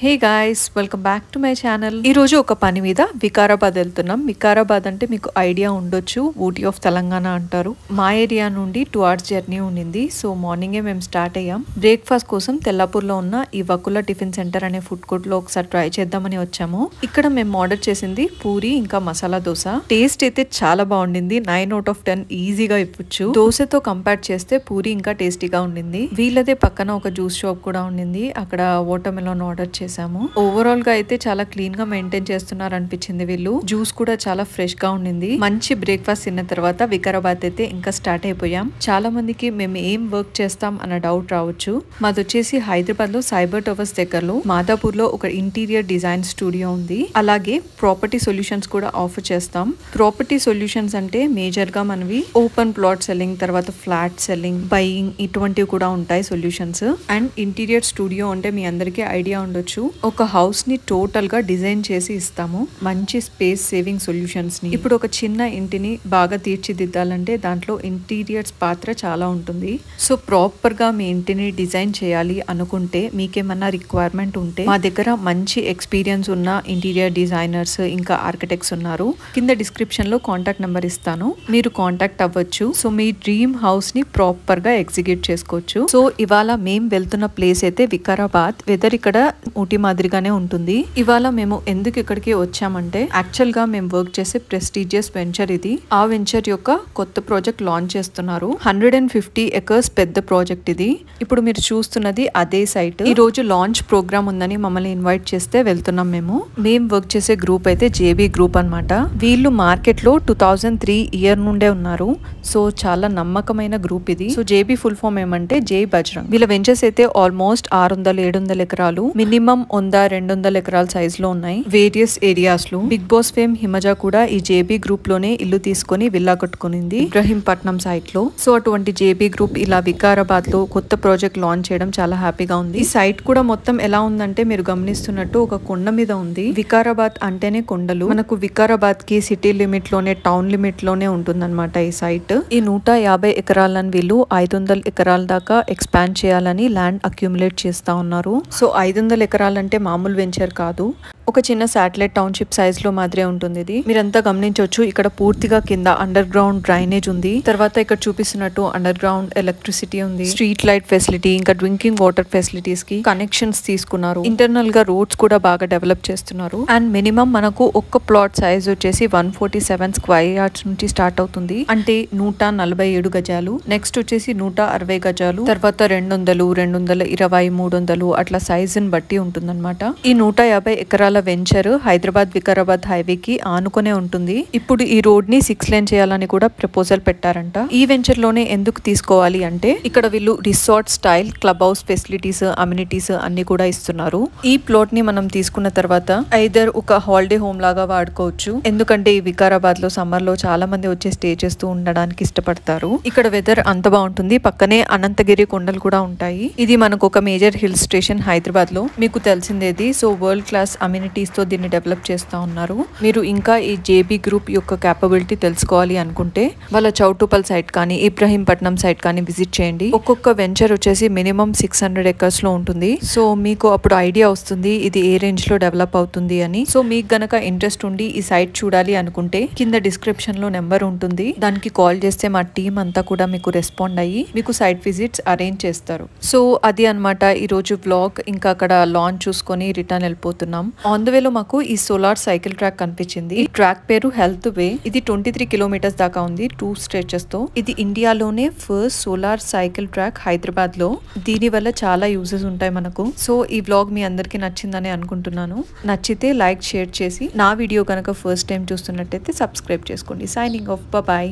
Hey guys, welcome back to my channel. ఈరోజు ఒక పని మీద వికారాబాద్ వెళ్తున్నాం. వికారాబాద్ అంటే మీకు ఐడియా ఉండొచ్చు, ఊటీ ఆఫ్ తెలంగాణ అంటారు. మా ఏరియా నుండి 2 hours జర్నీ ఉండింది. సో మార్నింగే మేము స్టార్ట్ అయ్యాం. బ్రేక్ఫాస్ట్ కోసం తెల్లాపూర్లో ఉన్న ఈ వకుల టిఫిన్ సెంటర్ అనే ఫుడ్ కోర్ట్ లో ఒకసారి ట్రై చేద్దామని వచ్చాము. ఇక్కడ మేము ఆర్డర్ చేసింది పూరి ఇంకా మసాలా దోశ. టేస్ట్ అయితే చాలా బాగుండింది. 9 out of 10 ఈజీగా ఇవ్వచ్చు. దోశతో కంపేర్ చేస్తే పూరి ఇంకా టేస్టీగా ఉండింది. వీళ్ళదే పక్కన ఒక జ్యూస్ షాప్ కూడా ఉండింది. అక్కడ వాటర్ మెలాన్ ఆర్డర్ చేసాము. ఓవరాల్ గా అయితే చాలా క్లీన్ గా మెయింటైన్ చేస్తున్నారు అనిపించింది. వీళ్ళు జ్యూస్ కూడా చాలా ఫ్రెష్ గా ఉండింది. మంచి బ్రేక్ఫాస్ట్ తిన్న తర్వాత వికారాబాద్ అయితే ఇంకా స్టార్ట్ అయిపోయాం. చాలా మందికి మేము ఏం వర్క్ చేస్తాం అన్న డౌట్ రావచ్చు. మాది వచ్చేసి హైదరాబాద్ లో సైబర్ టవర్స్ దగ్గరలో మాదాపూర్ లో ఒక ఇంటీరియర్ డిజైన్ స్టూడియో ఉంది. అలాగే ప్రాపర్టీ సొల్యూషన్స్ కూడా ఆఫర్ చేస్తాం. ప్రాపర్టీ సొల్యూషన్స్ అంటే మేజర్ గా మనవి ఓపెన్ ప్లాట్ సెల్లింగ్, తర్వాత ఫ్లాట్ సెల్లింగ్, బయింగ్ ఇటువంటివి కూడా ఉంటాయి సొల్యూషన్స్. అండ్ ఇంటీరియర్ స్టూడియో అంటే మీ అందరికీ ఐడియా ఉండొచ్చు. ఒక హౌస్ ని టోటల్ గా డిజైన్ చేసి ఇస్తాము. మంచి స్పేస్ సేవింగ్ సొల్యూషన్స్ ని. ఇప్పుడు ఒక చిన్న ఇంటిని బాగా తీర్చిదిద్దాలంటే దాంట్లో ఇంటీరియర్స్ పాత్ర చాలా ఉంటుంది. సో ప్రాపర్ గా మీ ఇంటిని డిజైన్ చేయాలి అనుకుంటే మీకేమన్నా రిక్వైర్మెంట్ ఉంటే మా దగ్గర మంచి ఎక్స్పీరియన్స్ ఉన్న ఇంటీరియర్ డిజైనర్స్ ఇంకా ఆర్కిటెక్ట్స్ ఉన్నారు. కింద డిస్క్రిప్షన్ లో కాంటాక్ట్ నెంబర్ ఇస్తాను, మీరు కాంటాక్ట్ అవ్వచ్చు. సో మీ డ్రీమ్ హౌస్ ని ప్రాపర్ గా ఎగ్జిక్యూట్ చేసుకోవచ్చు. సో ఇవాళ మేము వెళ్తున్న ప్లేస్ అయితే వికారాబాద్. వెదర్ ఇక్కడ ఊటీ మాదిరిగానే ఉంటుంది. ఇవాళ మేము ఎందుకు ఇక్కడికి వచ్చామంటే యాక్చువల్ గా మేము వర్క్ చేసే ప్రెస్టీజియస్ వెంచర్ ఇది. ఆ వెంచర్ యొక్క కొత్త ప్రాజెక్ట్ లాంచ్ చేస్తున్నారు. 150 acres పెద్ద ప్రాజెక్ట్ ఇది. ఇప్పుడు మీరు చూస్తున్నది అదే సైట్. ఈ రోజు లాంచ్ ప్రోగ్రామ్ ఉందని మమ్మల్ని ఇన్వైట్ చేస్తే వెళ్తున్నాం. మేము వర్క్ చేసే గ్రూప్ అయితే జేబీ గ్రూప్ అన్నమాట. వీళ్ళు మార్కెట్ లో 2003 ఇయర్ నుండే ఉన్నారు. సో చాలా నమ్మకమైన గ్రూప్ ఇది. సో జేబీ ఫుల్ ఫామ్ ఏమంటే జై బజరంగ్. వీళ్ళ వెంచర్స్ అయితే ఆల్మోస్ట్ 600-700 ఎకరాలు, మినిమం 100-200 ఎకరాల సైజ్ లో ఉన్నాయి వేరియస్ ఏరియాస్ లో. బిగ్ బాస్ ఫేమ్ హిమజ కూడా ఈ జేబీ గ్రూప్ లోనే ఇల్లు తీసుకొని విల్లా కట్టుకునింది ఇబ్రహీంపట్నం సైట్ లో. సో అటువంటి జేబీ గ్రూప్ ఇలా వికారాబాద్ లో కొత్త ప్రాజెక్ట్ లాంచ్ చేయడం చాలా హ్యాపీగా ఉంది. ఈ సైట్ కూడా మొత్తం ఎలా ఉందంటే మీరు గమనిస్తున్నట్టు ఒక కొండ మీద ఉంది. వికారాబాద్ అంటేనే కొండలు. మనకు వికారాబాద్ కి సిటీ లిమిట్ లోనే, టౌన్ లిమిట్ లోనే ఉంటుందన్నమాట ఈ సైట్. ఈ 150 ఎకరాలను వీళ్ళు 500 ఎకరాల దాకా ఎక్స్పాండ్ చేయాలని ల్యాండ్ అక్యుములేట్ చేస్తా ఉన్నారు. సో 500 ఎకరాలంటే మామూలు వెంచర్ కాదు. ఒక చిన్న శాటిలైట్ టౌన్షిప్ సైజ్ లో మాదిరే ఉంటుంది ఇది. మీరంతా గమనించవచ్చు. ఇక్కడ పూర్తిగా కింద అండర్ గ్రౌండ్ డ్రైనేజ్ ఉంది. తర్వాత ఇక్కడ చూపిస్తున్నట్టు అండర్ గ్రౌండ్ ఎలక్ట్రిసిటీ ఉంది, స్ట్రీట్ లైట్ ఫెసిలిటీ, ఇంకా డ్రింకింగ్ వాటర్ ఫెసిలిటీస్ కి కనెక్షన్స్ తీసుకున్నారు. ఇంటర్నల్ గా రోడ్స్ కూడా బాగా డెవలప్ చేస్తున్నారు. అండ్ మినిమం మనకు ఒక్క ప్లాట్ సైజ్ వచ్చేసి 147 స్క్వేర్ యార్డ్స్ నుంచి స్టార్ట్ అవుతుంది. అంటే 147 గజాలు. నెక్స్ట్ వచ్చేసి 160 గజాలు, తర్వాత 200, 220, 300 అట్లా సైజ్ ని బట్టి ఉంటుందన్నమాట. ఈ 150 ఎకరాల వెంచర్ హైదరాబాద్ వికారాబాద్ హైవే కి ఆనుకునే ఉంటుంది. ఇప్పుడు ఈ రోడ్ ని 6 lane చేయాలని కూడా ప్రపోజల్ పెట్టారంట. ఈ వెంచర్ లోనే ఎందుకు తీసుకోవాలి అంటే ఇక్కడ వీళ్ళు resort style club house facilities, amenities అన్ని కూడా ఇస్తున్నారు. ఈ ప్లాట్ ని మనం తీసుకున్న తర్వాత ఐదర్ ఒక హాలిడే హోమ్ లాగా వాడుకోవచ్చు. ఎందుకంటే ఈ వికారాబాద్ లో సమ్మర్ లో చాలా మంది వచ్చి స్టే చేస్తూ ఉండడానికి ఇష్టపడతారు. ఇక్కడ వెదర్ అంత బాగుంటుంది. పక్కనే అనంతగిరి కొండలు కూడా ఉంటాయి. ఇది మనకు ఒక మేజర్ హిల్ స్టేషన్ హైదరాబాద్ లో, మీకు తెలిసిందేది. సో వరల్డ్ క్లాస్ అమ్యూనిటీస్ తో దీన్ని డెవలప్ చేస్తా ఉన్నారు. మీరు ఇంకా ఈ జేబీ గ్రూప్ యొక్క క్యాపబిలిటీ తెలుసుకోవాలి అనుకుంటే వాళ్ళ చౌటుపల్ సైట్ కానీ ఇబ్రహీంపట్నం సైట్ కానీ విజిట్ చేయండి. ఒక్కొక్క వెంచర్ వచ్చేసి మినిమం 600 acres లో ఉంటుంది. సో మీకు అప్పుడు ఐడియా వస్తుంది ఇది ఏ రేంజ్ లో డెవలప్ అవుతుంది అని. సో మీకు గనక ఇంట్రెస్ట్ ఉండి ఈ సైట్ చూడాలి అనుకుంటే కింద డిస్క్రిప్షన్ లో నెంబర్ ఉంటుంది. దానికి కాల్ చేస్తే మా టీం అంతా కూడా మీకు రెస్పాండ్ అయ్యి మీకు సైట్ విజిట్స్ అరేంజ్ చేస్తారు. సో అది అన్నమాట ఈ రోజు వ్లాగ్. ఇంకా అక్కడ లాంచ్ చూసుకొని రిటర్న్ వెళ్ళిపోతున్నాం. ఆన్ ద వేలో మాకు ఈ సోలార్ సైకిల్ ట్రాక్ కనిపించింది. ఈ ట్రాక్ పేరు హెల్త్ వే. ఇది 23 kilometers దాకా ఉంది 2 stretches తో. ఇది ఇండియాలోనే first solar cycle track Hyderabad లో. దీని వల్ల చాలా యూజెస్ ఉంటాయి మనకు. సో ఈ వ్లాగ్ మీ అందరికి నచ్చిందని అనుకుంటున్నాను. నచ్చితే లైక్, షేర్ చేసి నా వీడియో కనుక ఫస్ట్ టైం చూస్తున్నట్టయితే సబ్స్క్రైబ్ చేసుకోండి. Signing off, bye.